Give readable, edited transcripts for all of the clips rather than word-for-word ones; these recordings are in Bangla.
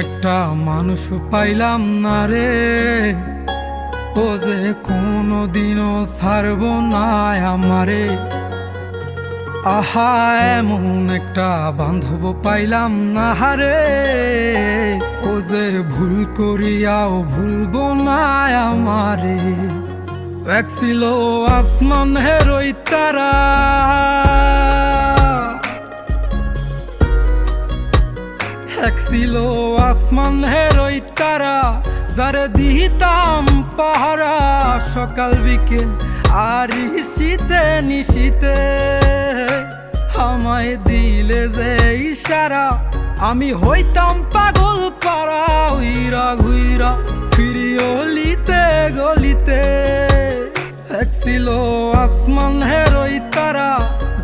একটা মানুষ পাইলাম না রে, ও যে কোনোদিনও ছাড়ব না আমারে। আহা, এমন একটা বান্ধব পাইলাম না রে, ও যে ভুল করিয়াও ভুলব না আমারে। এক ছিল আসমানের ওই তারা, এক ছিল আসমানের ওই তারা, যারে দিতাম পাহারা সকাল বিকেল আর শীতে নিশীতে। আমায় দিলে যে ইশারা, আমি হইতাম পাগল পারা, উইরা ঘুইরা ফিরি অলিতে গলিতে। এক ছিল আসমানের ওই তারা,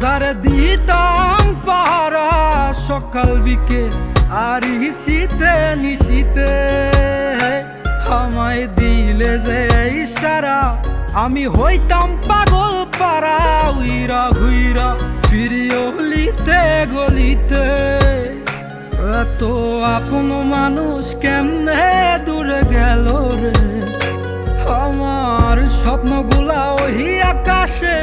যারে দিতাম পাহারা সকাল বিকেল আর শীতে নিশীতে। আমায় দিলে যে ইশারা, আমি হইতাম পাগল পারা, উইরা ঘুইরা ফিরি অলিতে গলিতে। এত আপন মানুষ কেমনে দূরে গেল রে, আমার স্বপ্নগুলা ওই আকাশে